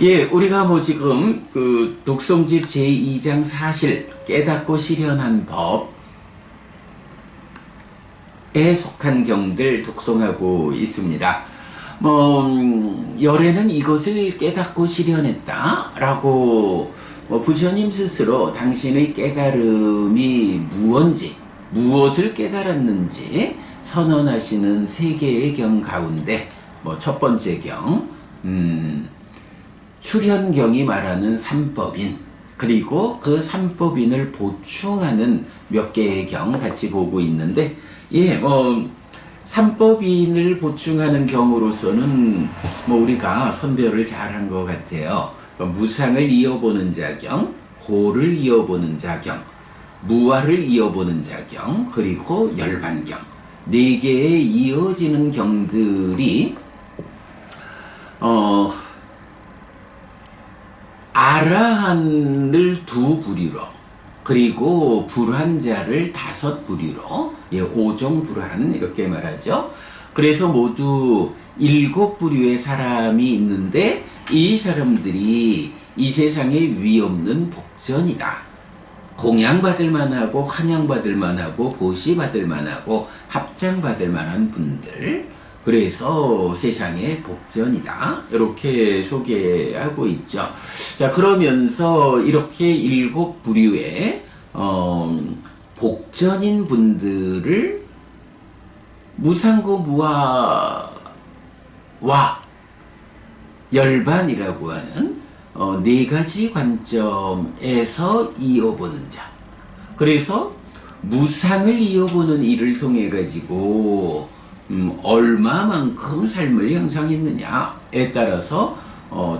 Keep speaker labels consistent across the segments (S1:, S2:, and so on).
S1: 예, 우리가 뭐 지금 그 독송집 제2장 사실 깨닫고 실현한 법에 속한 경들 독송하고 있습니다. 열애는 이것을 깨닫고 실현했다라고 부처님 스스로 당신의 깨달음이 무엇인지, 무엇을 깨달았는지 선언하시는 세 개의 경 가운데 첫 번째 경, 출현경이 말하는 삼법인, 그리고 그 삼법인을 보충하는 몇 개의 경 같이 보고 있는데, 삼법인을 보충하는 경우로서는 우리가 선별을 잘한 것 같아요. 무상을 이어보는 자경, 고를 이어보는 자경, 무아를 이어보는 자경, 그리고 열반경, 네 개의 이어지는 경들이 아라한을 두 부류로, 그리고 불환자를 다섯 부류로, 오종불환 이렇게 말하죠. 그래서 모두 7부류의 사람이 있는데, 이 사람들이 이 세상에 위없는 복전이다. 공양받을 만하고 환양받을 만하고 보시받을 만하고 합장받을 만한 분들, 그래서 세상의 복전이다, 이렇게 소개하고 있죠. 자, 그러면서 이렇게 7부류의 복전인 분들을 무상고 무아와 열반이라고 하는 네 가지 관점에서 이어보는 자. 그래서 무상을 이어보는 일을 통해 가지고 얼마만큼 삶을 향상했느냐에 따라서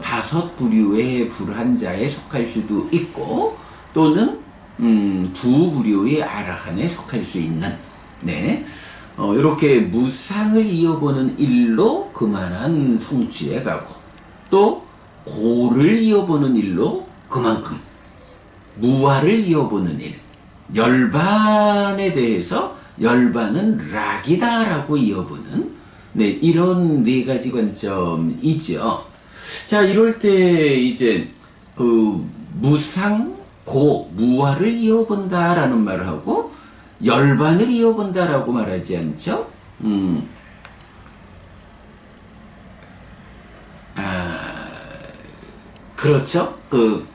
S1: 다섯 부류의 불환자에 속할 수도 있고, 또는 두 부류의 아라한에 속할 수 있는, 이렇게 무상을 이어보는 일로 그만한 성취에 가고, 또 고를 이어보는 일로 그만큼, 무아를 이어보는 일, 열반에 대해서 열반은 락이다 라고 이어보는, 이런 네 가지 관점이죠. 자, 이럴 때 이제 그 무상, 고, 무아를 이어본다 라는 말을 하고 열반을 이어본다 라고 말하지 않죠. 그렇죠. 그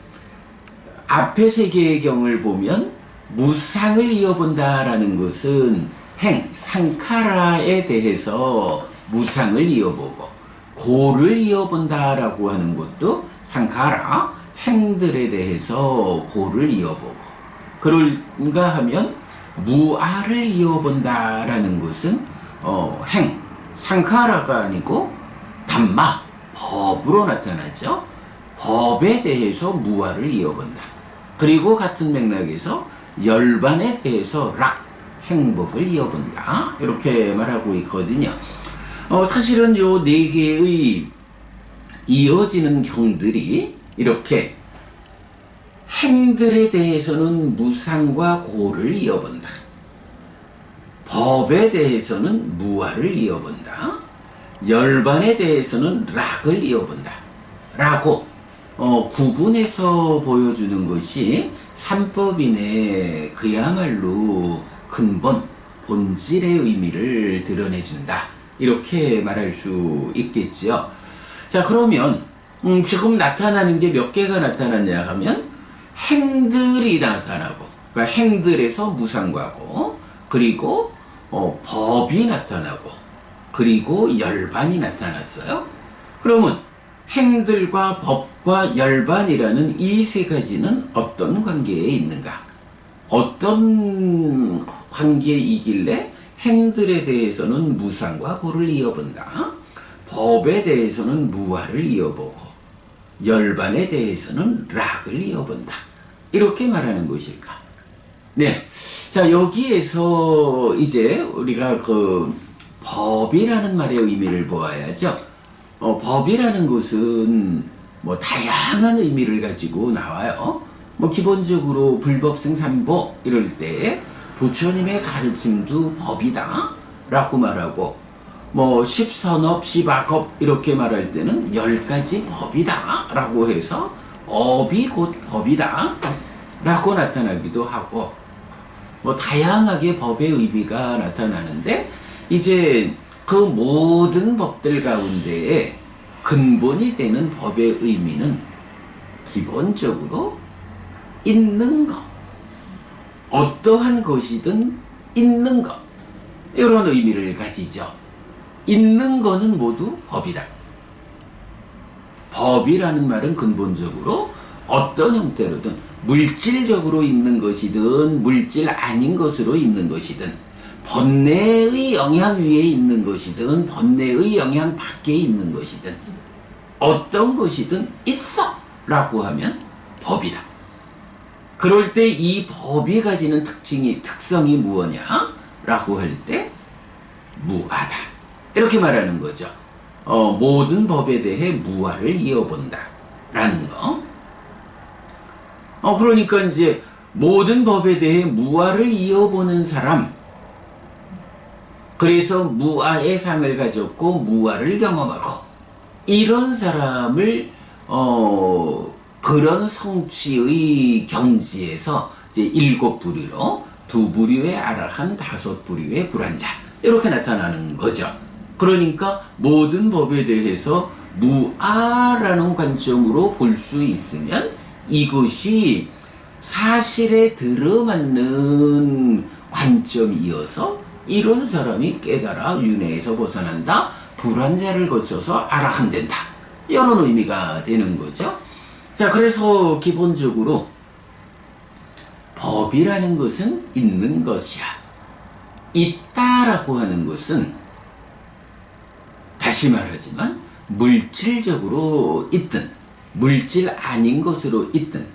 S1: 앞에 세 개의 경을 보면 무상을 이어본다라는 것은 상카라에 대해서 무상을 이어보고, 고를 이어본다라고 하는 것도 상카라, 행들에 대해서 고를 이어보고, 그런가 하면 무아를 이어본다라는 것은 상카라가 아니고 담마, 법으로 나타나죠. 법에 대해서 무아를 이어본다. 그리고 같은 맥락에서 열반에 대해서 락, 행복을 이어본다, 이렇게 말하고 있거든요. 사실은 요 네 개의 이어지는 경들이 이렇게 행들에 대해서는 무상과 고를 이어본다, 법에 대해서는 무아를 이어본다, 열반에 대해서는 락을 이어본다 라고 구분해서 보여주는 것이 삼법인의 그야말로 근본, 본질의 의미를 드러내준다, 이렇게 말할 수 있겠지요. 자, 그러면 지금 나타나는 게 몇 개가 나타났냐 하면 행들이 나타나고, 그러니까 행들에서 무상과고, 그리고 법이 나타나고, 그리고 열반이 나타났어요. 그러면 행들과 법과 열반이라는 이 세 가지는 어떤 관계에 있는가? 어떤 관계이길래 행들에 대해서는 무상과 고를 이어본다, 법에 대해서는 무아를 이어보고, 열반에 대해서는 락을 이어본다, 이렇게 말하는 것일까? 자, 여기에서 이제 우리가 그 법이라는 말의 의미를 보아야죠. 법이라는 것은 다양한 의미를 가지고 나와요. 기본적으로 불법승삼보 이럴 때 부처님의 가르침도 법이다 라고 말하고, 뭐 십선업, 십악업 이렇게 말할 때는 10가지 법이다 라고 해서 업이 곧 법이다 라고 나타나기도 하고, 뭐 다양하게 법의 의미가 나타나는데, 이제 그 모든 법들 가운데에 근본이 되는 법의 의미는 기본적으로 있는 것, 어떠한 것이든 있는 것, 이런 의미를 가지죠. 있는 거는 모두 법이다. 법이라는 말은 근본적으로 어떤 형태로든 물질적으로 있는 것이든 물질 아닌 것으로 있는 것이든 번뇌의 영향 위에 있는 것이든 번뇌의 영향 밖에 있는 것이든 어떤 것이든 있어 라고 하면 법이다. 그럴 때 이 법이 가지는 특성이 무엇냐 라고 할 때 무아다 이렇게 말하는 거죠. 모든 법에 대해 무아를 이어본다 라는 거. 그러니까 이제 모든 법에 대해 무아를 이어보는 사람, 그래서 무아의 삶을 가졌고 무아를 경험하고, 이런 사람을 그런 성취의 경지에서 이제 7부류로 2부류의 아라한, 5부류의 불환자 이렇게 나타나는 거죠. 그러니까 모든 법에 대해서 무아라는 관점으로 볼 수 있으면 이것이 사실에 들어맞는 관점이어서 이런 사람이 깨달아 윤회에서 벗어난다, 불환자를 거쳐서 아라한 된다, 이런 의미가 되는 거죠. 자, 그래서 기본적으로 법이라는 것은 있는 것이야. 있다라고 하는 것은 다시 말하지만 물질적으로 있든 물질 아닌 것으로 있든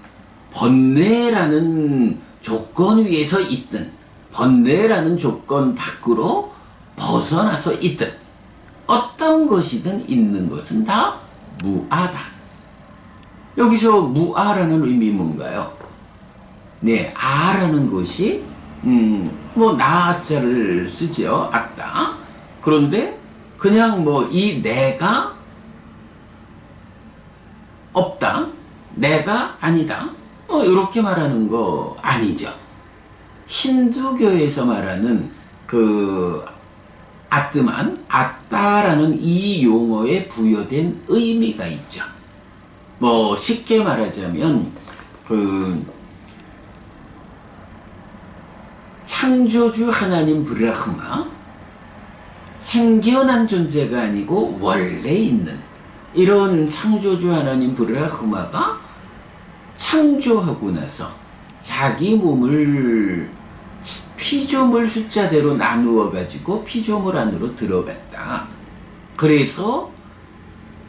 S1: 번뇌라는 조건 위에서 있든 번뇌라는 조건 밖으로 벗어나서 있든 어떤 것이든 있는 것은 다 무아다. 여기서 무아라는 의미 뭔가요? 네, 아라는 것이 뭐 나자를 쓰죠. 아따. 그런데 그냥 뭐 이 내가 없다, 내가 아니다, 뭐 이렇게 말하는 거 아니죠. 힌두교에서 말하는 그 아뜨만, 아따라는 이 용어에 부여된 의미가 있죠. 뭐 쉽게 말하자면 그 창조주 하나님 브라흐마, 생겨난 존재가 아니고 원래 있는 이런 창조주 하나님 브라흐마가 창조하고 나서 자기 몸을 피조물 숫자대로 나누어 가지고 피조물 안으로 들어갔다. 그래서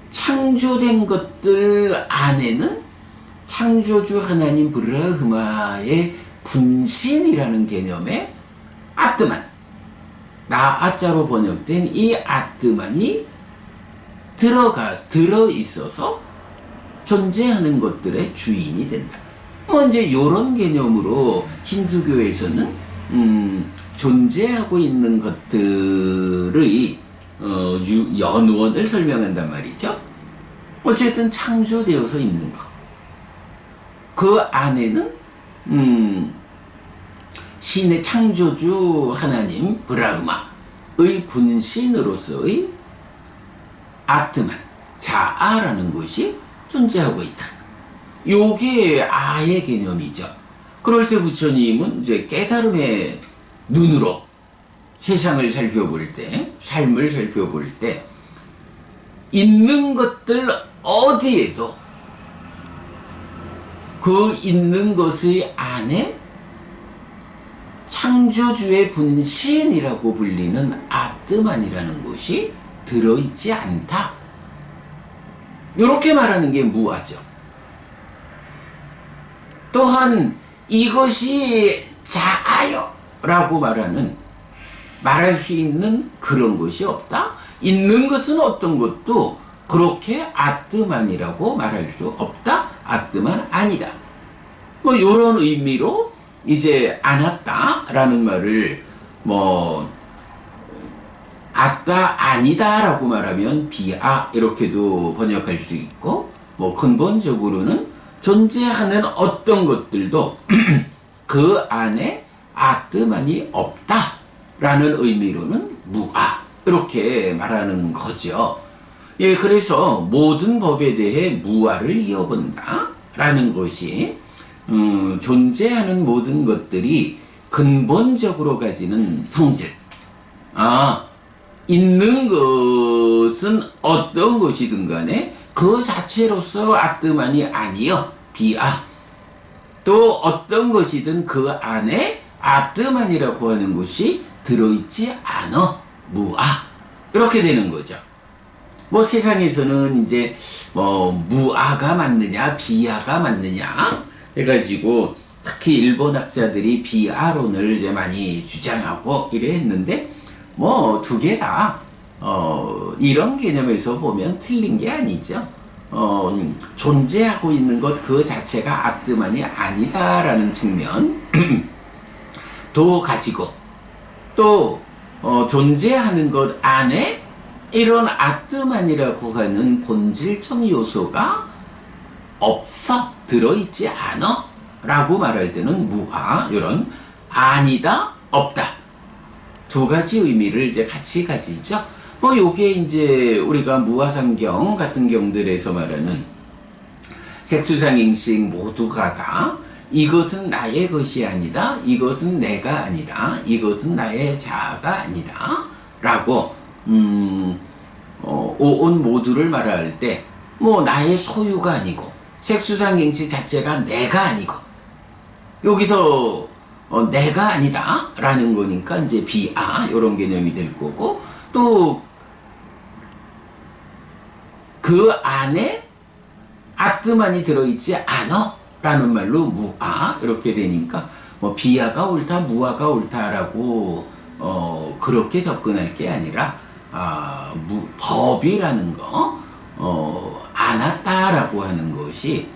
S1: 창조된 것들 안에는 창조주 하나님 브라흐마의 분신이라는 개념의 아뜨만, 나아자로 번역된 이 아뜨만이 들어 있어서 존재하는 것들의 주인이 된다. 뭐 이제 이런 개념으로 힌두교에서는 존재하고 있는 것들의 연원을 설명한단 말이죠. 어쨌든 창조되어서 있는 것. 그 안에는 신의 창조주 하나님 브라흐마의 분신으로서의 아트만, 자아라는 것이 존재하고 있다. 요게 아의 개념이죠. 그럴 때 부처님은 이제 깨달음의 눈으로 세상을 살펴볼 때, 삶을 살펴볼 때, 있는 것들 어디에도 그 있는 것의 안에 창조주의 분신이라고 불리는 아뜨만이라는 것이 들어있지 않다. 이렇게 말하는 게 무아죠. 또한 이것이 자아요 라고 말할 수 있는 그런 것이 없다. 있는 것은 어떤 것도 그렇게 아뜨만이라고 말할 수 없다. 아뜨만 아니다. 뭐 이런 의미로 이제 아나따라는 말을 뭐 아따 아니다 라고 말하면 비아 이렇게도 번역할 수 있고, 뭐 근본적으로는 존재하는 어떤 것들도 그 안에 아뜨만이 없다 라는 의미로는 무아 이렇게 말하는 거죠. 예, 그래서 모든 법에 대해 무아를 이어본다 라는 것이 존재하는 모든 것들이 근본적으로 가지는 성질, 있는 것은 어떤 것이든 간에 그 자체로서 아뜨만이 아니여 비아, 또 어떤 것이든 그 안에 아뜨만이라고 하는 것이 들어있지 않아 무아 이렇게 되는 거죠. 뭐 세상에서는 이제 무아가 맞느냐 비아가 맞느냐 해가지고 특히 일본 학자들이 비아론을 이제 많이 주장하고 이래 했는데, 뭐 두 개 다 이런 개념에서 보면 틀린 게 아니죠. 존재하고 있는 것 그 자체가 아뜨만이 아니다라는 측면 도 가지고, 또 존재하는 것 안에 이런 아뜨만이라고 하는 본질적 요소가 없어 들어있지 않아 라고 말할 때는 무아, 이런 아니다 없다 두 가지 의미를 이제 같이 가지죠. 뭐 요게 이제 우리가 무아상경 같은 경들에서 말하는 색수상행식 모두가 다 이것은 나의 것이 아니다, 이것은 내가 아니다, 이것은 나의 자아가 아니다 라고 오온 모두를 말할 때 뭐 나의 소유가 아니고 색수상행식 자체가 내가 아니고, 여기서 내가 아니다 라는 거니까 이제 비아 이런 개념이 될 거고, 또 그 안에 아뜨만이 들어있지 않아 라는 말로 무아 이렇게 되니까 뭐 비아가 옳다 무아가 옳다라고 그렇게 접근할 게 아니라 법이라는 거 안았다라고 하는 것이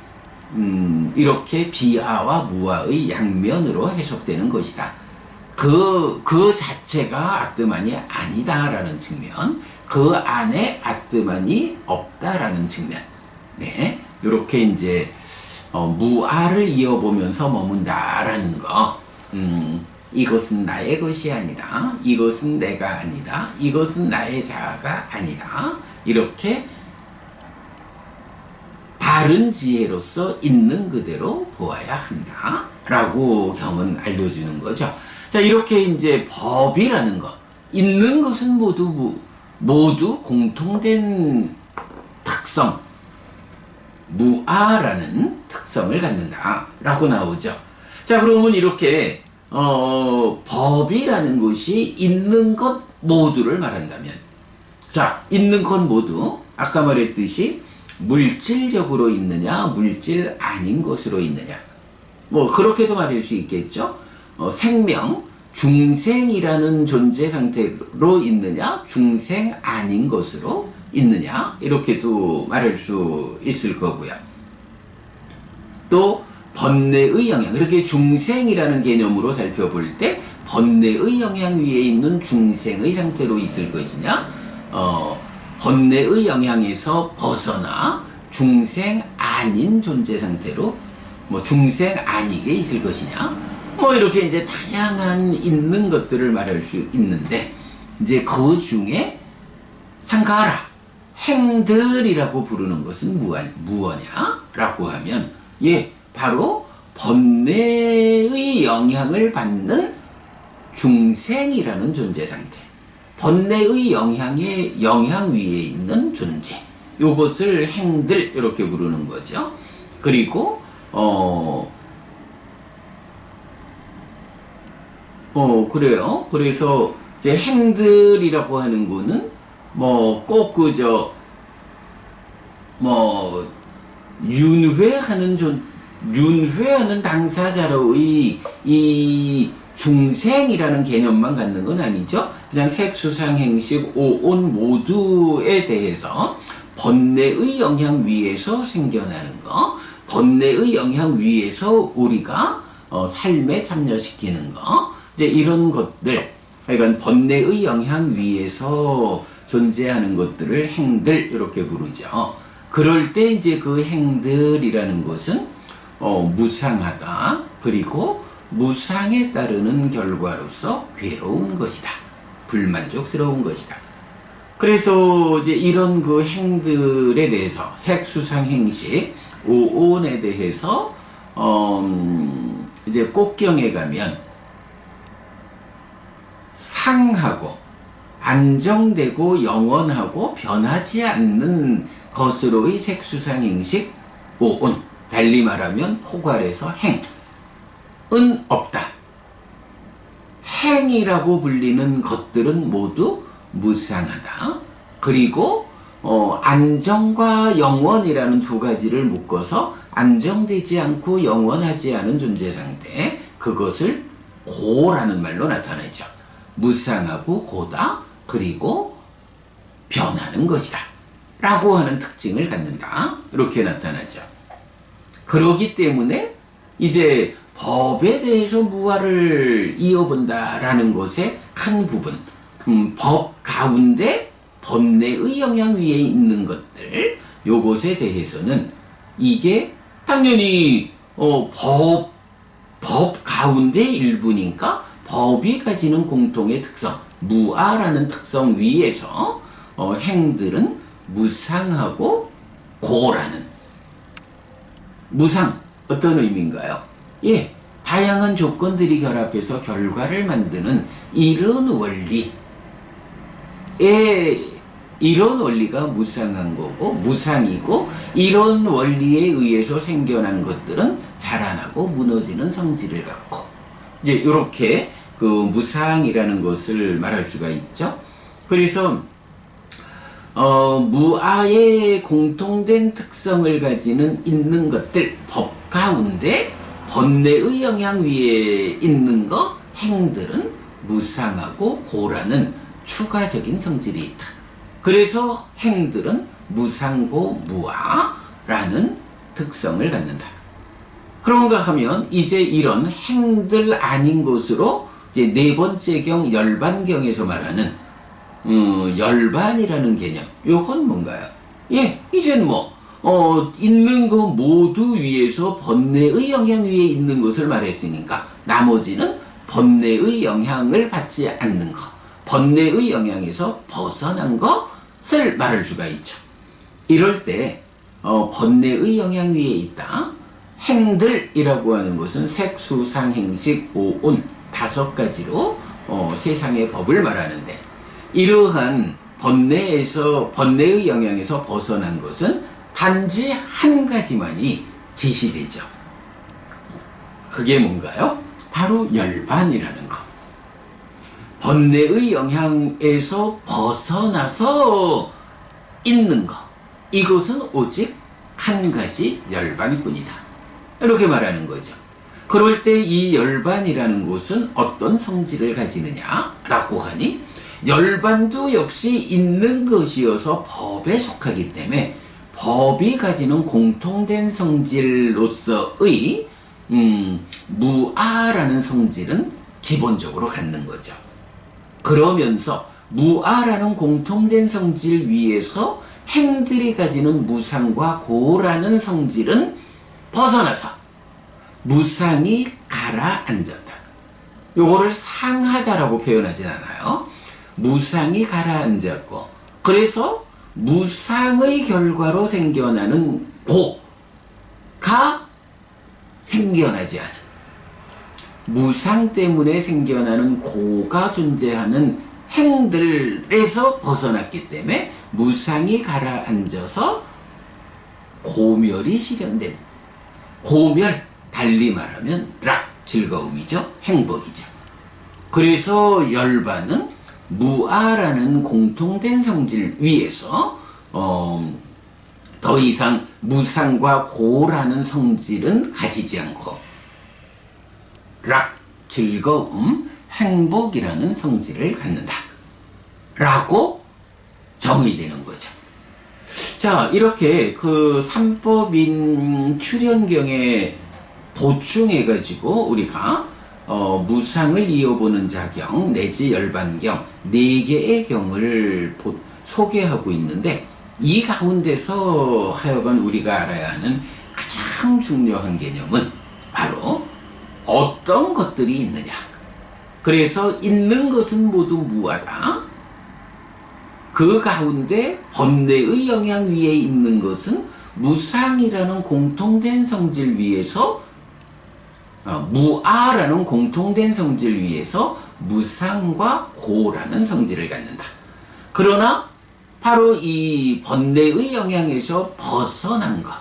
S1: 이렇게 비아와 무아의 양면으로 해석되는 것이다. 그 자체가 아뜨만이 아니다라는 측면, 그 안에 아뜨만이 없다라는 측면. 네, 이렇게 이제 무아를 이어보면서 머문다라는 거. 이것은 나의 것이 아니다, 이것은 내가 아니다, 이것은 나의 자아가 아니다, 이렇게 바른 지혜로서 있는 그대로 보아야 한다 라고 경은 알려주는 거죠. 자, 이렇게 이제 법이라는 것, 있는 것은 모두 공통된 특성, 무아라는 특성을 갖는다 라고 나오죠. 자, 그러면 이렇게 법이라는 것이 있는 것 모두를 말한다면, 자, 있는 것 모두 아까 말했듯이 물질적으로 있느냐 물질 아닌 것으로 있느냐, 뭐 그렇게도 말할 수 있겠죠. 생명, 중생이라는 존재 상태로 있느냐 중생 아닌 것으로 있느냐 이렇게도 말할 수 있을 거고요. 또 번뇌의 영향, 이렇게 중생이라는 개념으로 살펴볼 때 번뇌의 영향 위에 있는 중생의 상태로 있을 것이냐, 번뇌의 영향에서 벗어나 중생 아닌 존재 상태로 뭐 중생 아니게 있을 것이냐, 뭐 이렇게 이제 다양한 있는 것들을 말할 수 있는데, 이제 그 중에 상가라 행들이라고 부르는 것은 무엇냐라고 하면, 예, 바로 번뇌의 영향을 받는 중생이라는 존재 상태, 번뇌의 영향 위에 있는 존재, 요것을 행들 이렇게 부르는 거죠. 그리고 그래요. 그래서 이제 행들이라고 하는 거는 뭐 꼭 윤회하는 당사자로의 이 중생이라는 개념만 갖는 건 아니죠. 그냥 색수상행식 오온 모두에 대해서 번뇌의 영향 위에서 생겨나는 거, 번뇌의 영향 위에서 우리가 삶에 참여시키는 거, 이제 이런 것들, 그러니까 번뇌의 영향 위에서 존재하는 것들을 행들 이렇게 부르죠. 그럴 때 이제 그 행들이라는 것은 무상하다. 그리고 무상에 따르는 결과로서 괴로운 것이다. 불만족스러운 것이다. 그래서 이제 이런 그 행들에 대해서 색수상행식 오온에 대해서 이제 꼭경에 가면 상하고 안정되고 영원하고 변하지 않는 것으로의 색수상행식 오온, 달리 말하면 포괄해서 행은 없다. 행이라고 불리는 것들은 모두 무상하다. 그리고 안정과 영원이라는 두 가지를 묶어서 안정되지 않고 영원하지 않은 존재 상태, 그것을 고라는 말로 나타내죠. 무상하고 고다. 그리고 변하는 것이다 라고 하는 특징을 갖는다. 이렇게 나타나죠. 그러기 때문에 이제 법에 대해서 무아를 이어본다라는 것의 한 부분, 법 가운데 번뇌의 영향 위에 있는 것들, 요것에 대해서는 이게 당연히 법 가운데 일부니까 법이 가지는 공통의 특성, 무아라는 특성 위에서 행들은 무상하고 고라는, 무상 어떤 의미인가요? 예, 다양한 조건들이 결합해서 결과를 만드는 이런 원리에, 이런 원리가 무상한 거고, 무상이고, 이런 원리에 의해서 생겨난 것들은 자라나고 무너지는 성질을 갖고, 이제 이렇게 그 무상이라는 것을 말할 수가 있죠. 그래서 무아의 공통된 특성을 가지는 있는 것들, 법 가운데 번뇌의 영향 위에 있는 것, 행들은 무상하고 고라는 추가적인 성질이 있다. 그래서 행들은 무상고 무아라는 특성을 갖는다. 그런가 하면 이제 이런 행들 아닌 것으로 이제 네 번째 경 열반경에서 말하는 열반이라는 개념, 요건 뭔가요? 예, 이젠 있는 거 모두 위에서 번뇌의 영향 위에 있는 것을 말했으니까 나머지는 번뇌의 영향을 받지 않는 것, 번뇌의 영향에서 벗어난 것을 말할 수가 있죠. 이럴 때 번뇌의 영향 위에 있다. 행들이라고 하는 것은 색수상행식 오온 5가지로 세상의 법을 말하는데, 이러한 번뇌의 영향에서 벗어난 것은 단지 한 가지만이 제시되죠. 그게 뭔가요? 바로 열반이라는 것. 번뇌의 영향에서 벗어나서 있는 것, 이것은 오직 한 가지 열반뿐이다. 이렇게 말하는 거죠. 그럴 때 이 열반이라는 것은 어떤 성질을 가지느냐라고 하니, 열반도 역시 있는 것이어서 법에 속하기 때문에 법이 가지는 공통된 성질로서의 무아라는 성질은 기본적으로 갖는 거죠. 그러면서 무아라는 공통된 성질 위에서 행들이 가지는 무상과 고라는 성질은 벗어나서 무상이 가라앉았다. 요거를 상하다라고 표현하진 않아요. 무상이 가라앉았고, 그래서 무상의 결과로 생겨나는 고가 생겨나지 않은, 무상 때문에 생겨나는 고가 존재하는 행들에서 벗어났기 때문에 무상이 가라앉아서 고멸이 실현된, 고멸, 달리 말하면 락, 즐거움이죠. 행복이죠. 그래서 열반은 무아라는 공통된 성질 위에서 더 이상 무상과 고라는 성질은 가지지 않고 락, 즐거움, 행복이라는 성질을 갖는다 라고 정의되는 거죠. 자, 이렇게 그 삼법인 출현경에 보충해 가지고 우리가 무상을 이어보는 자경 내지 열반경 4개의 경을 소개하고 있는데, 이 가운데서 하여간 우리가 알아야 하는 가장 중요한 개념은 바로 어떤 것들이 있느냐. 그래서 있는 것은 모두 무하다. 그 가운데 번뇌의 영향 위에 있는 것은 무상이라는 공통된 성질 위에서, 무아라는 공통된 성질 위에서 무상과 고라는 성질을 갖는다. 그러나 바로 이 번뇌의 영향에서 벗어난 것,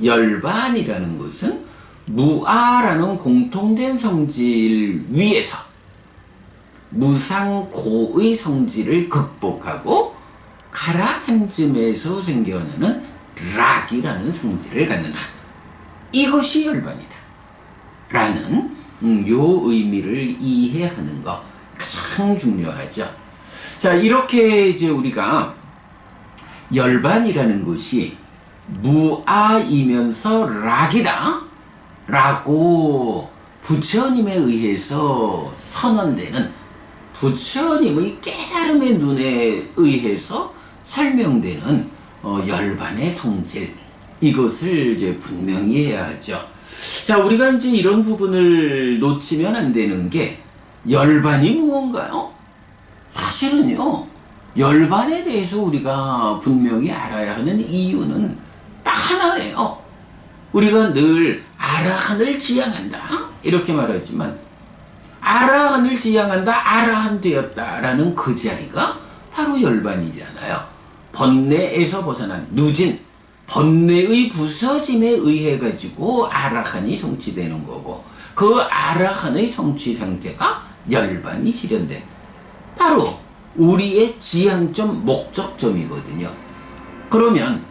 S1: 열반이라는 것은 무아라는 공통된 성질 위에서 무상고의 성질을 극복하고 가라앉음에서 생겨나는 락이라는 성질을 갖는다. 이것이 열반이다 라는 요 의미를 이해하는 것 가장 중요하죠. 자, 이렇게 이제 우리가 열반이라는 것이 무아이면서 락이다 라고 부처님에 의해서 선언되는, 부처님의 깨달음의 눈에 의해서 설명되는 열반의 성질, 이것을 이제 분명히 해야 하죠. 자, 우리가 이제 이런 부분을 놓치면 안 되는 게, 열반이 무언가요? 사실은요, 열반에 대해서 우리가 분명히 알아야 하는 이유는 딱 하나예요. 우리가 늘 아라한을 지향한다 이렇게 말하지만, 아라한을 지향한다, 아라한 되었다라는 그 자리가 바로 열반이잖아요. 번뇌에서 벗어난 누진, 번뇌의 부서짐에 의해 가지고 아라한이 성취되는 거고, 그 아라한의 성취 상태가 열반이 실현된, 바로 우리의 지향점, 목적점이거든요. 그러면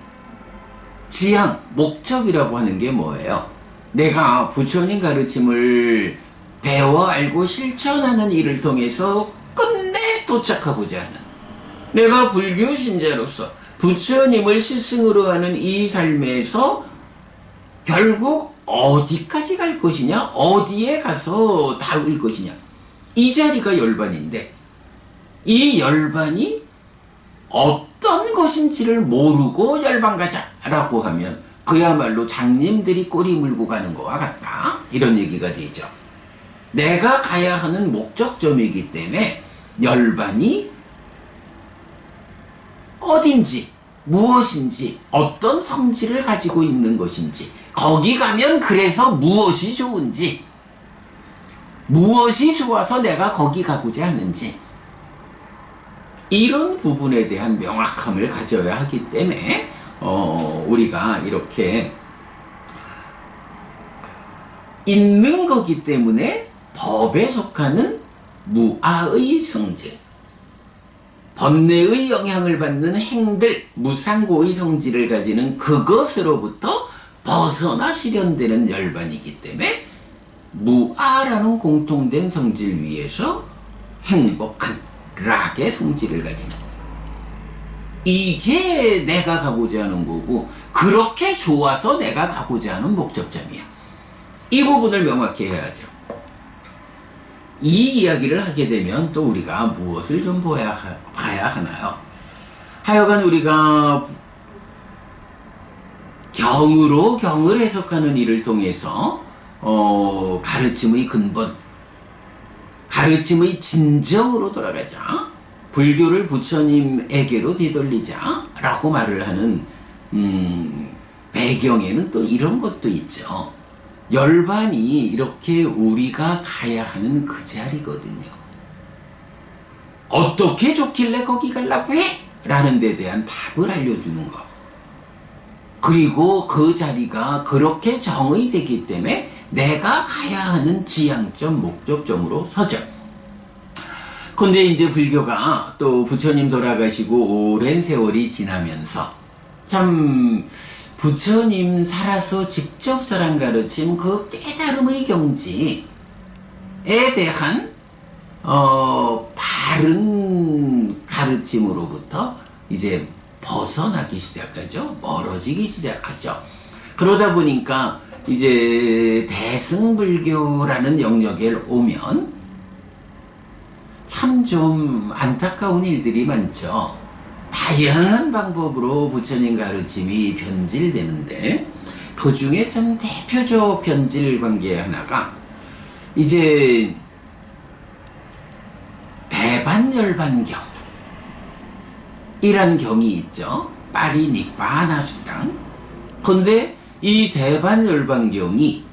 S1: 지향, 목적이라고 하는 게 뭐예요? 내가 부처님 가르침을 배워 알고 실천하는 일을 통해서 끝내 도착하고자 하는, 내가 불교 신자로서 부처님을 스승으로 하는 이 삶에서 결국 어디까지 갈 것이냐, 어디에 가서 닿을 것이냐, 이 자리가 열반인데, 이 열반이 어떤 것인지를 모르고 열반 가자라고 하면 그야말로 장님들이 꼬리 물고 가는 것과 같다, 이런 얘기가 되죠. 내가 가야 하는 목적점이기 때문에 열반이 어딘지, 무엇인지, 어떤 성질을 가지고 있는 것인지, 거기 가면 그래서 무엇이 좋은지, 무엇이 좋아서 내가 거기 가고자 하는지, 이런 부분에 대한 명확함을 가져야 하기 때문에 우리가 이렇게 있는 거기 때문에 법에 속하는 무아의 성질, 번뇌의 영향을 받는 행들, 무상고의 성질을 가지는 그것으로부터 벗어나 실현되는 열반이기 때문에 무아라는 공통된 성질 위에서 행복한 락의 성질을 가지는, 이게 내가 가고자 하는 거고, 그렇게 좋아서 내가 가고자 하는 목적점이야. 이 부분을 명확히 해야죠. 이 이야기를 하게 되면 또 우리가 무엇을 좀 봐야 하나요? 하여간 우리가 경으로 경을 해석하는 일을 통해서 가르침의 근본, 가르침의 진정으로 돌아가자, 불교를 부처님에게로 되돌리자 라고 말을 하는 배경에는 또 이런 것도 있죠. 열반이 이렇게 우리가 가야 하는 그 자리거든요. 어떻게 좋길래 거기 가려고 해? 라는 데 대한 답을 알려주는 것, 그리고 그 자리가 그렇게 정의되기 때문에 내가 가야 하는 지향점, 목적점으로 서죠. 근데 이제 불교가 또 부처님 돌아가시고 오랜 세월이 지나면서 참 부처님 살아서 직접 설한 가르침, 그 깨달음의 경지에 대한 바른 가르침으로부터 이제 벗어나기 시작하죠. 멀어지기 시작하죠. 그러다 보니까 이제 대승불교라는 영역에 오면 참 좀 안타까운 일들이 많죠. 다양한 방법으로 부처님 가르침이 변질되는데 그 중에 참 대표적 변질 관계 하나가 이제 대반열반경 이란 경이 있죠. 파리니바나 수당. 근데 이 대반열반경이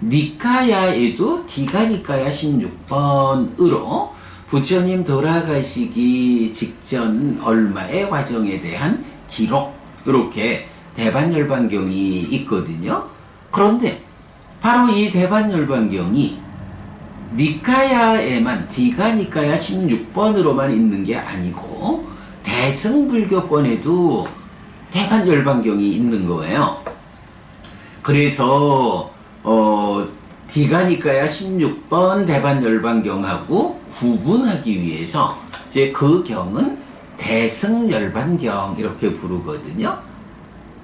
S1: 니카야에도 디가니카야 16번으로 부처님 돌아가시기 직전 얼마의 과정에 대한 기록, 이렇게 대반열반경이 있거든요. 그런데 바로 이 대반열반경이 니카야에만 디가니카야 16번으로만 있는 게 아니고 대승불교권에도 대반열반경이 있는 거예요. 그래서 디가니카야 16번 대반열반경하고 구분하기 위해서 이제 그 경은 대승열반경 이렇게 부르거든요.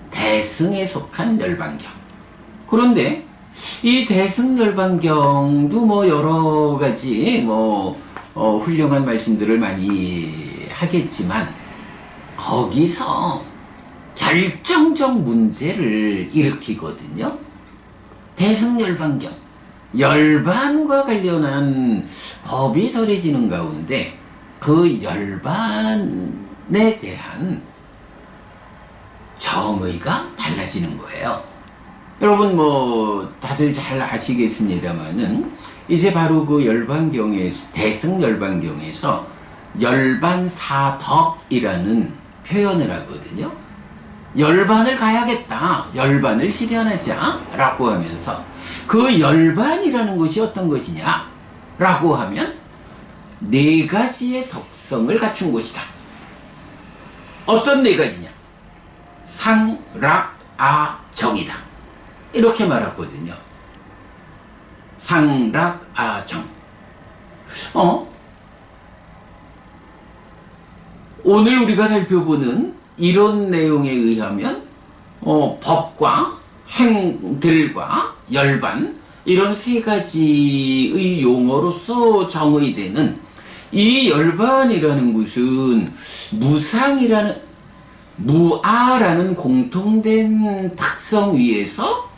S1: 대승에 속한 열반경. 그런데 이 대승열반경도 뭐 여러 가지 훌륭한 말씀들을 많이 하겠지만 거기서 결정적 문제를 일으키거든요. 대승열반경, 열반과 관련한 법이 설해지는 가운데 그 열반에 대한 정의가 달라지는 거예요. 여러분 다들 잘 아시겠습니다만은 이제 바로 그 열반경에서 대승열반경에서 열반사덕이라는 표현을 하거든요. 열반을 가야겠다, 열반을 실현하자 라고 하면서 그 열반이라는 것이 어떤 것이냐 라고 하면 네 가지의 덕성을 갖춘 것이다. 어떤 네 가지냐? 상, 락, 아, 정이다. 이렇게 말했거든요. 상, 락, 아, 정. 오늘 우리가 살펴보는 이런 내용에 의하면 법과 행들과 열반, 이런 세 가지의 용어로서 정의되는 이 열반이라는 것은 무아라는 공통된 특성 위에서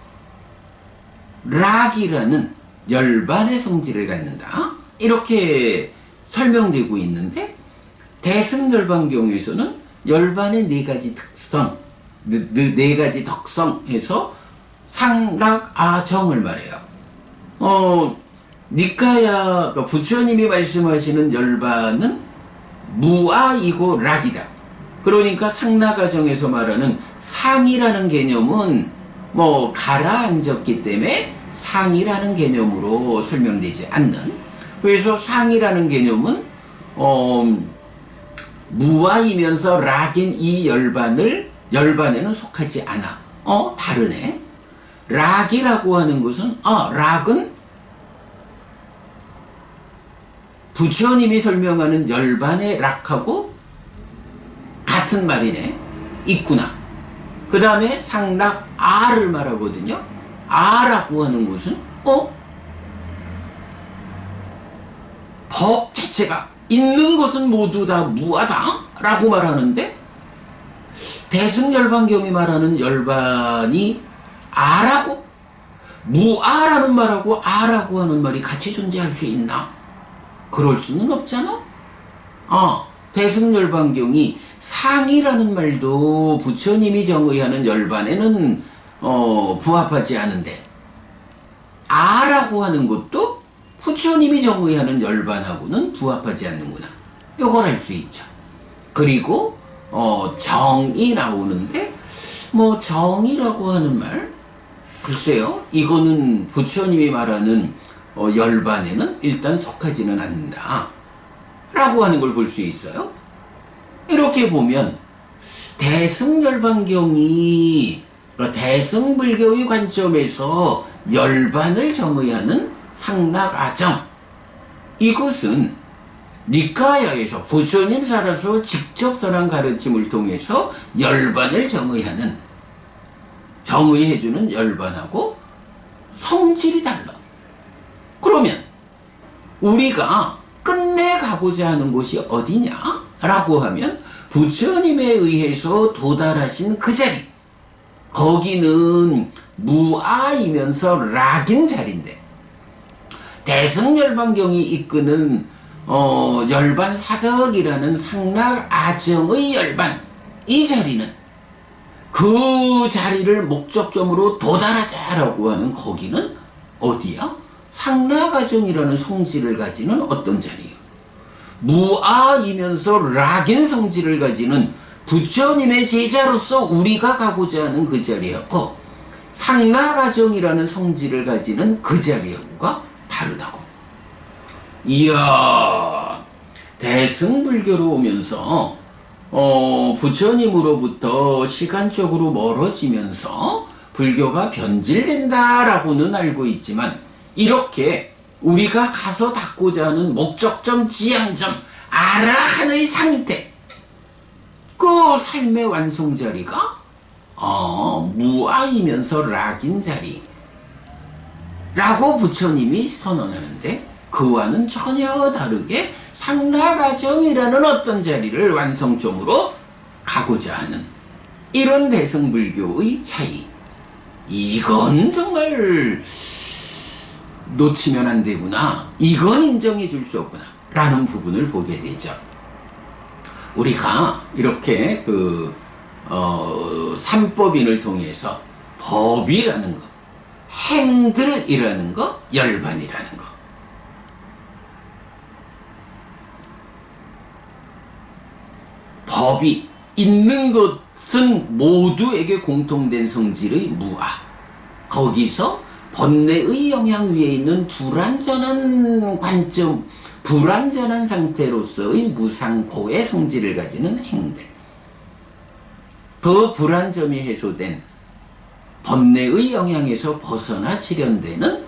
S1: 락이라는 열반의 성질을 갖는다, 이렇게 설명되고 있는데, 대승열반경에서는 열반의 네 가지 특성, 네 가지 덕성에서 상락 아정을 말해요. 니카야, 그러니까 부처님이 말씀하시는 열반은 무아이고 락이다. 그러니까 상락아정에서 말하는 상이라는 개념은 가라앉았기 때문에 상이라는 개념으로 설명되지 않는, 그래서 상이라는 개념은 무아이면서 락인 이 열반에는 속하지 않아. 다르네. 락이라고 하는 것은 락은 부처님이 설명하는 열반의 락하고 같은 말이네. 있구나. 그 다음에 상락 아를 말하거든요. 아라고 하는 것은 법 자체가 있는 것은 모두 다 무아다 라고 말하는데, 대승열반경이 말하는 열반이 아라고, 무아라는 말하고 아라고 하는 말이 같이 존재할 수 있나? 그럴 수는 없잖아. 대승열반경이 상이라는 말도 부처님이 정의하는 열반에는 부합하지 않은데, 아라고 하는 것도 부처님이 정의하는 열반하고는 부합하지 않는구나. 이걸 알 수 있죠. 그리고 정이 나오는데, 정이라고 하는 말, 글쎄요, 이거는 부처님이 말하는 열반에는 일단 속하지는 않는다 라고 하는 걸 볼 수 있어요. 이렇게 보면 대승열반경이 대승불교의 관점에서 열반을 정의하는 상락아정, 이것은 니카야에서 부처님 살아서 직접 전한 가르침을 통해서 열반을 정의해주는 열반하고 성질이 달라. 그러면 우리가 끝내 가고자 하는 곳이 어디냐? 라고 하면 부처님에 의해서 도달하신 그 자리, 거기는 무아이면서 락인 자리인데, 대승열반경이 이끄는 열반사덕이라는 상락아정의 열반, 이 자리는 그 자리를 목적점으로 도달하자라고 하는 거기는 어디야? 상락아정이라는 성질을 가지는 어떤 자리예요? 무아이면서 락인 성질을 가지는 부처님의 제자로서 우리가 가고자 하는 그 자리였고, 상락아정이라는 성질을 가지는 그 자리하고가 다르다고. 이야, 대승불교로 오면서 부처님으로부터 시간적으로 멀어지면서 불교가 변질된다라고는 알고 있지만, 이렇게 우리가 가서 닿고자 하는 목적점, 지향점, 아라한의 상태, 그 삶의 완성 자리가 무아이면서 락인 자리 라고 부처님이 선언하는데, 그와는 전혀 다르게 상락아정이라는 어떤 자리를 완성점으로 가고자 하는 이런 대승불교의 차이, 이건 정말 놓치면 안 되구나, 이건 인정해 줄 수 없구나 라는 부분을 보게 되죠. 우리가 이렇게 삼법인을 통해서 법이라는 것, 행들이라는 것, 열반이라는 것, 법이 있는 것은 모두에게 공통된 성질의 무아, 거기서 번뇌의 영향 위에 있는 불완전한 관점, 불완전한 상태로서의 무상고의 성질을 가지는 행들, 그 불완점이 해소된 번뇌의 영향에서 벗어나 실현되는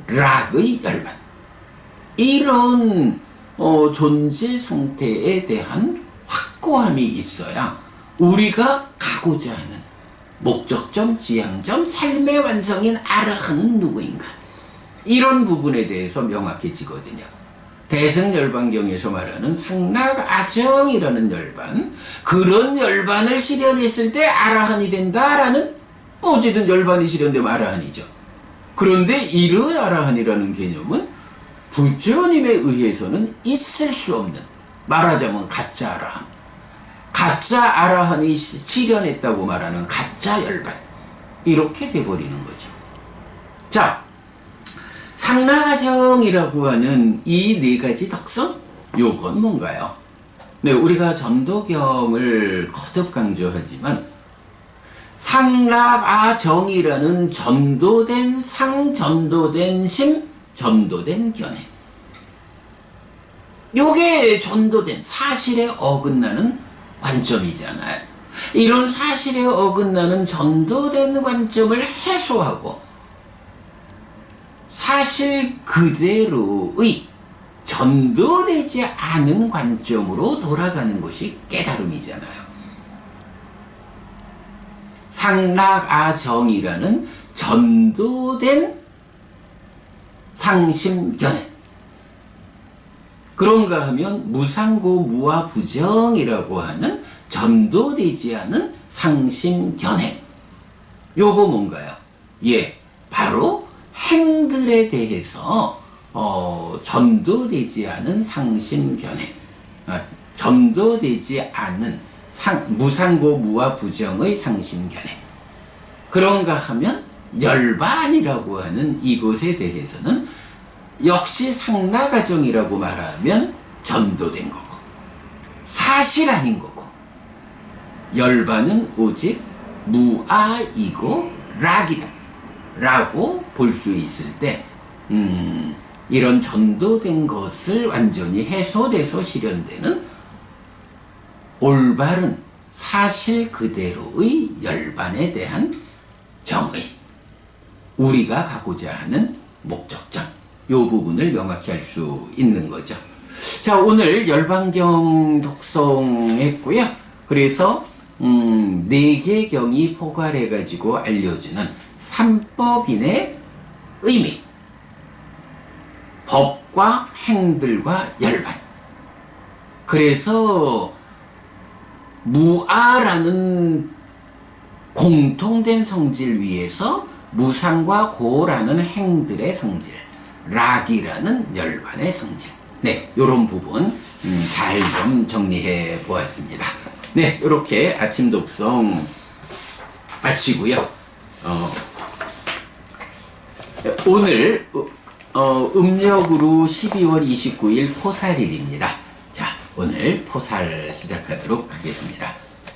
S1: 락의 열반, 이런 존재 상태에 대한 확고함이 있어야 우리가 가고자 하는 목적점, 지향점, 삶의 완성인 아라한은 누구인가, 이런 부분에 대해서 명확해지거든요. 대승열반경에서 말하는 상락아정이라는 열반, 그런 열반을 실현했을 때 아라한이 된다라는, 어쨌든 열반이 실현되면 아라한이죠. 그런데 이런 아라한이라는 개념은 부처님에 의해서는 있을 수 없는, 말하자면 가짜 아라한, 가짜 아라한이 실현했다고 말하는 가짜 열반, 이렇게 돼버리는 거죠. 자, 상락아정이라고 하는 이 네 가지 특성, 요건 뭔가요? 네, 우리가 전도경을 거듭 강조하지만 상락아정이라는 전도된 상, 전도된 심, 전도된 견해, 요게 전도된 사실에 어긋나는 관점이잖아요. 이런 사실에 어긋나는 전도된 관점을 해소하고 사실 그대로의 전도되지 않은 관점으로 돌아가는 것이 깨달음이잖아요. 상락아정이라는 전도된 상심견해, 그런가 하면 무상고 무아부정이라고 하는 전도되지 않은 상심견해, 요거 뭔가요? 예, 바로 행들에 대해서 전도되지 않은 상심견해, 전도되지 않은 무상고 무아부정의 상심견해, 그런가 하면 열반이라고 하는 이것에 대해서는 역시 상락아정이라고 말하면 전도된 거고 사실 아닌 거고, 열반은 오직 무아이고 락이다 라고 볼 수 있을 때, 이런 전도된 것을 완전히 해소돼서 실현되는 올바른 사실 그대로의 열반에 대한 정의, 우리가 가고자 하는 목적점, 요 부분을 명확히 할 수 있는 거죠. 자, 오늘 열반경 독송했고요. 그래서 4개 경이 포괄해 가지고 알려주는 삼법인의 의미, 법과 행들과 열반. 그래서 무아라는 공통된 성질 위에서 무상과 고라는 행들의 성질, 락이라는 열반의 성질. 네, 요런 부분 잘 좀 정리해 보았습니다. 네, 이렇게 아침 독성 마치고요. 오늘 음력으로 12월 29일 포살일입니다. 자, 오늘 포살 시작하도록 하겠습니다.